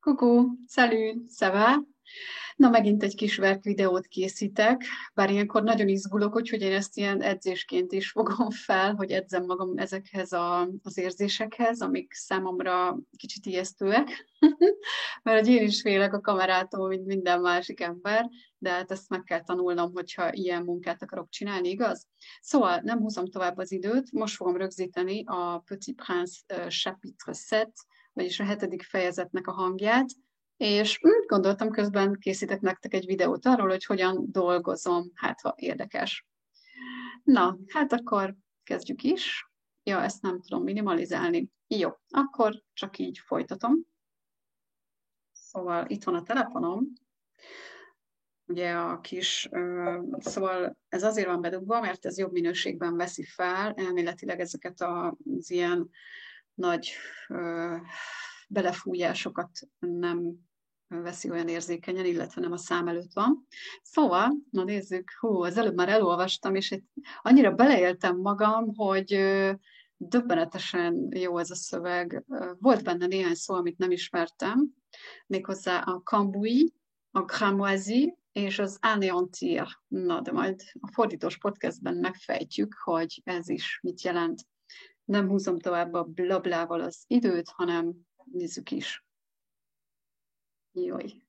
Kukú, salut, ça va? Na, megint egy kis verk videót készítek, bár ilyenkor nagyon izgulok, úgyhogy én ezt ilyen edzésként is fogom fel, hogy edzem magam ezekhez az érzésekhez, amik számomra kicsit ijesztőek, mert hogy én is félek a kamerától, mint minden másik ember, de hát ezt meg kell tanulnom, hogyha ilyen munkát akarok csinálni, igaz? Szóval nem húzom tovább az időt, most fogom rögzíteni a Petit Prince chapitre 7, vagyis a hetedik fejezetnek a hangját, és gondoltam, közben készítek nektek egy videót arról, hogy hogyan dolgozom, hát ha érdekes. Na, hát akkor kezdjük is. Ja, ezt nem tudom minimalizálni. Jó, akkor csak így folytatom. Szóval itt van a telefonom, ugye a kis, szóval ez azért van bedugva, mert ez jobb minőségben veszi fel, elméletileg ezeket az ilyen nagy belefújásokat nem veszi olyan érzékenyen, illetve nem a szám előtt van. Szóval, na nézzük, az előbb már elolvastam, és annyira beleéltem magam, hogy döbbenetesen jó ez a szöveg. Volt benne néhány szó, amit nem ismertem, méghozzá a cambouis, a cramoisi és az anéantir. Na, de majd a fordítós podcastben megfejtjük, hogy ez is mit jelent. Nem húzom tovább a blablával az időt, hanem nézzük is. Jaj.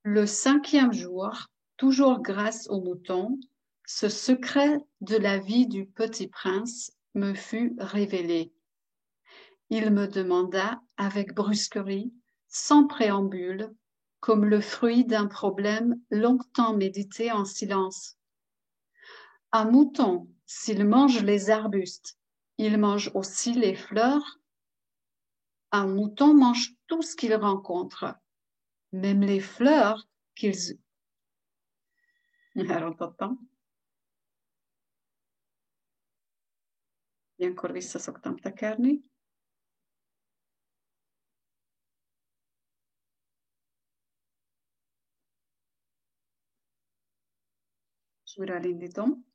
Le cinquième jour, toujours grâce au mouton, ce secret de la vie du petit prince me fut révélé. Il me demanda avec brusquerie, sans préambule, comme le fruit d'un problème longtemps médité en silence. Un mouton, s'il mange les arbustes, il mange aussi les fleurs. Un mouton mange tout ce qu'il rencontre, même les fleurs qu'ils... Elrontottam. Ilyenkor vissza szoktam tekerni. És újra elindítom.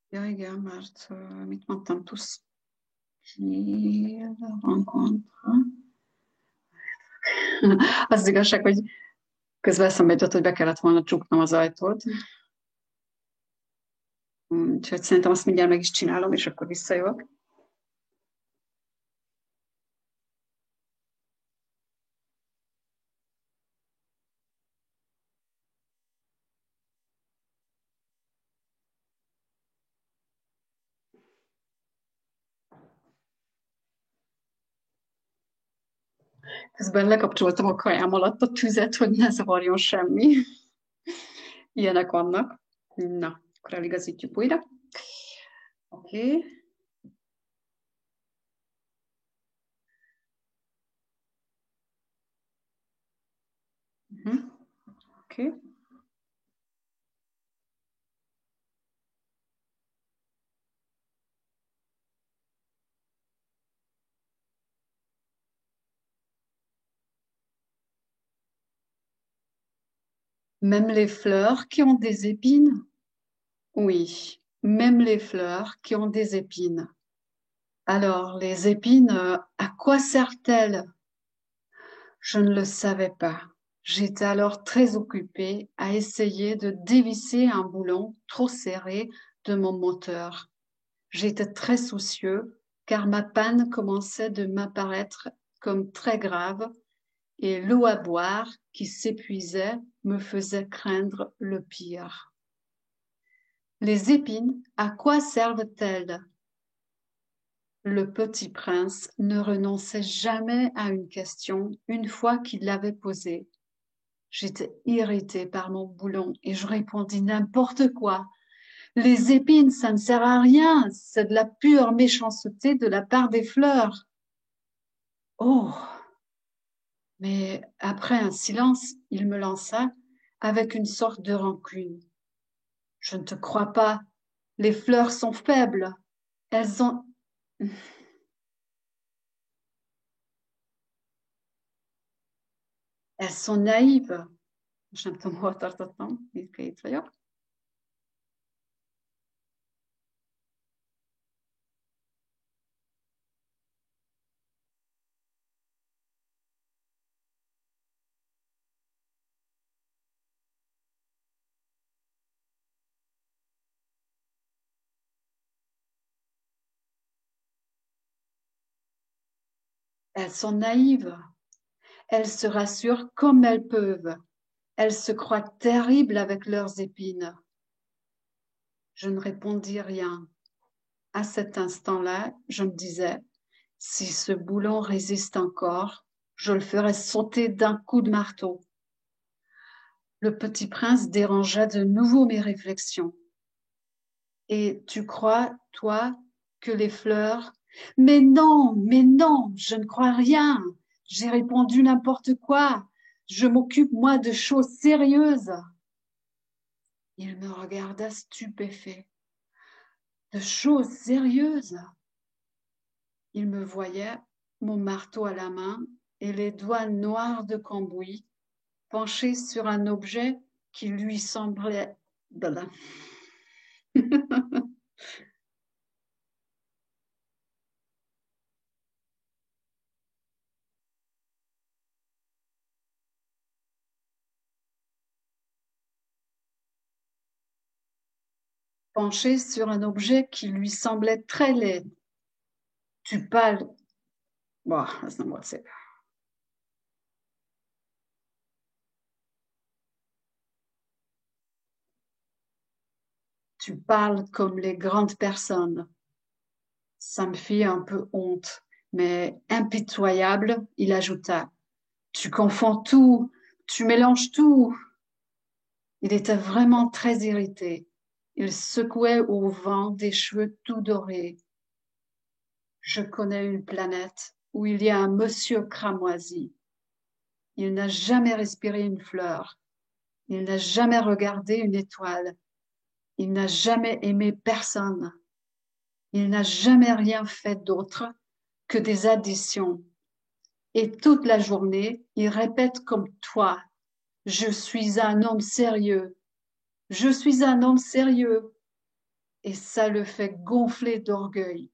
Ja, igen, mert mit mondtam? Tusz rencontre. Az igazság, hogy közben eszembe jutott, hogy be kellett volna csuknom az ajtót. Úgyhogy szerintem azt mindjárt meg is csinálom, és akkor visszajövök. Közben lekapcsoltam a kajám alatt a tüzet, hogy ne zavarjon semmi. Ilyenek vannak. Na, akkor eligazítjuk újra. Oké. Oké. Même les fleurs qui ont des épines? Oui, même les fleurs qui ont des épines. Alors, les épines, à quoi servent-elles? Je ne le savais pas. J'étais alors très occupée à essayer de dévisser un boulon trop serré de mon moteur. J'étais très soucieux car ma panne commençait de m'apparaître comme très grave et l'eau à boire qui s'épuisait me faisait craindre le pire. Les épines, à quoi servent-elles? Le petit prince ne renonçait jamais à une question une fois qu'il l'avait posée. J'étais irritée par mon boulon et je répondis n'importe quoi. Les épines, ça ne sert à rien, c'est de la pure méchanceté de la part des fleurs. Oh! Mais après un silence, il me lança avec une sorte de rancune. Je ne te crois pas, les fleurs sont faibles. Elles ont... Elles sont naïves. Most nem tudom, hol tartottam, itt vagyok. Elles sont naïves. Elles se rassurent comme elles peuvent. Elles se croient terribles avec leurs épines. Je ne répondis rien. À cet instant-là, je me disais, si ce boulon résiste encore, je le ferai sauter d'un coup de marteau. Le petit prince dérangea de nouveau mes réflexions. Et tu crois, toi, que les fleurs... Mais non, je ne crois rien. J'ai répondu n'importe quoi. Je m'occupe, moi, de choses sérieuses. Il me regarda stupéfait. De choses sérieuses. Il me voyait, mon marteau à la main et les doigts noirs de cambouis, penché sur un objet qui lui semblait... Voilà. Penché sur un objet qui lui semblait très laid. Tu parles... Bon, c'est... Tu parles comme les grandes personnes. Ça me fit un peu honte, mais impitoyable, il ajouta. Tu confonds tout, tu mélanges tout. Il était vraiment très irrité. Il secouait au vent des cheveux tout dorés. Je connais une planète où il y a un monsieur cramoisi. Il n'a jamais respiré une fleur. Il n'a jamais regardé une étoile. Il n'a jamais aimé personne. Il n'a jamais rien fait d'autre que des additions. Et toute la journée, il répète comme toi, je suis un homme sérieux, je suis un homme sérieux. Et ça le fait gonfler d'orgueil.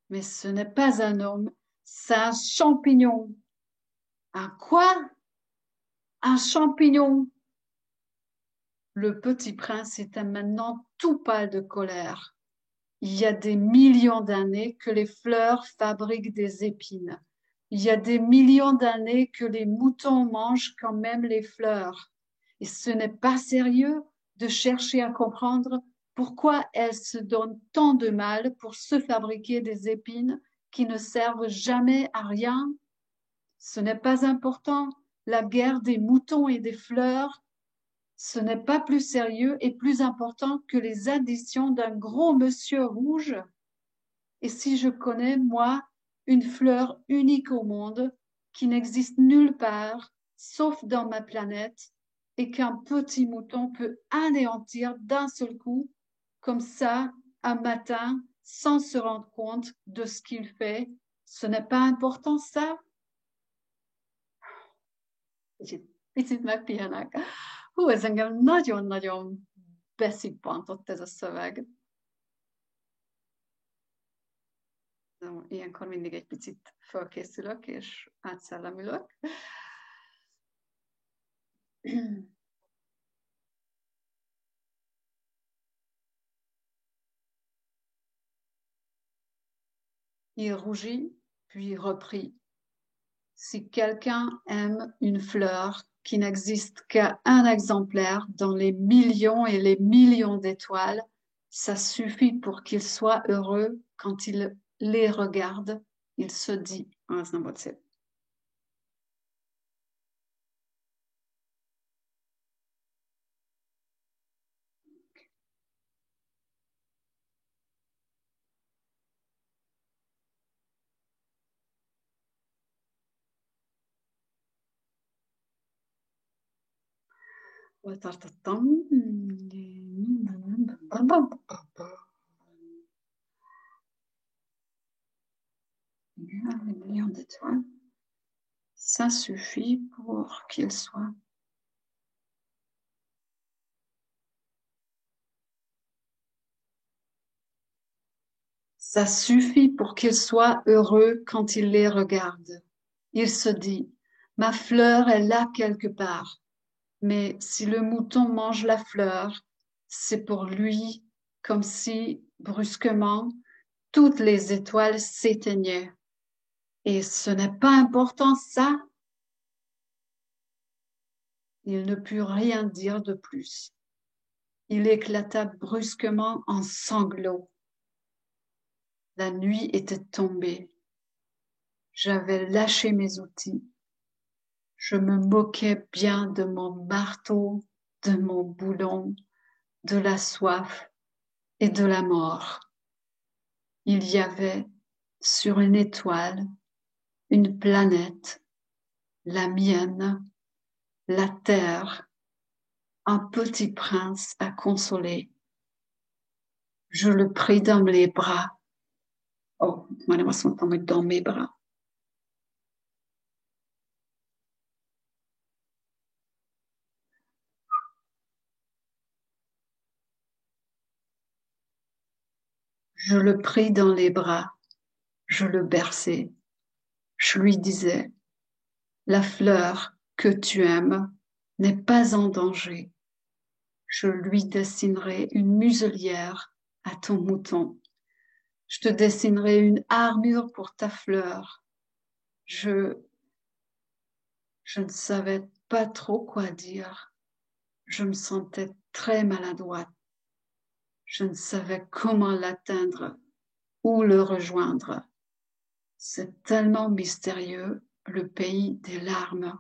Mais ce n'est pas un homme, c'est un champignon. Un quoi? Un champignon. Le petit prince était maintenant tout pâle de colère. Il y a des millions d'années que les fleurs fabriquent des épines. Il y a des millions d'années que les moutons mangent quand même les fleurs. Et ce n'est pas sérieux de chercher à comprendre pourquoi elles se donnent tant de mal pour se fabriquer des épines qui ne servent jamais à rien. Ce n'est pas important. La guerre des moutons et des fleurs, ce n'est pas plus sérieux et plus important que les additions d'un gros monsieur rouge. Et si je connais, moi, une fleur unique au monde, qui n'existe nulle part, sauf dans ma planète, et qu'un petit mouton peut anéantir d'un seul coup, comme ça, un matin, sans se rendre compte de ce qu'il fait, ce n'est pas important, ça? Kicsit, picit megpihenek. Hú, ez engem nagyon-nagyon beszippantott ez a szöveg. Ilyenkor mindig egy picit fölkészülök, és átszellemülök. Il rougit, puis reprit. Si quelqu'un aime une fleur qui n'existe qu'à un exemplaire dans les millions et les millions d'étoiles, ça suffit pour qu'il soit heureux quand il les regarde. Il se dit, ah, c'est hol tartottam? Les millions d'étoiles, ça suffit pour qu'il soit. Ça suffit pour qu'il soit heureux quand il les regarde. Il se dit, ma fleur est là quelque part, mais si le mouton mange la fleur, c'est pour lui comme si, brusquement, toutes les étoiles s'éteignaient. Et ce n'est pas important ça. Il ne put rien dire de plus. Il éclata brusquement en sanglots. La nuit était tombée. J'avais lâché mes outils. Je me moquais bien de mon marteau, de mon boulon, de la soif et de la mort. Il y avait sur une étoile, une planète, la mienne, la terre, un petit prince à consoler. Je le pris dans les bras. Oh, malheureusement, tombé dans mes bras. Je le pris dans les bras. Je le berçai. Je lui disais, la fleur que tu aimes n'est pas en danger. Je lui dessinerai une muselière à ton mouton. Je te dessinerai une armure pour ta fleur. Je, je ne savais pas trop quoi dire. Je me sentais très maladroite. Je ne savais comment l'atteindre ou le rejoindre. C'est tellement mystérieux, le pays des larmes.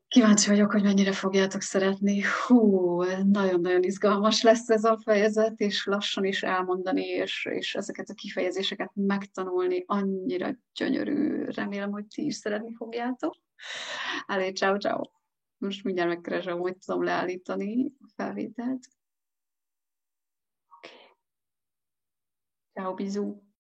Kíváncsi vagyok, hogy mennyire fogjátok szeretni. Hú, nagyon-nagyon izgalmas lesz ez a fejezet, és lassan is elmondani, és ezeket a kifejezéseket megtanulni annyira gyönyörű. Remélem, hogy ti is szeretni fogjátok. Allez, ciao, ciao. Most mindjárt megkeresem, hogy tudom leállítani a felvételt. Oké. Ciao, bisous.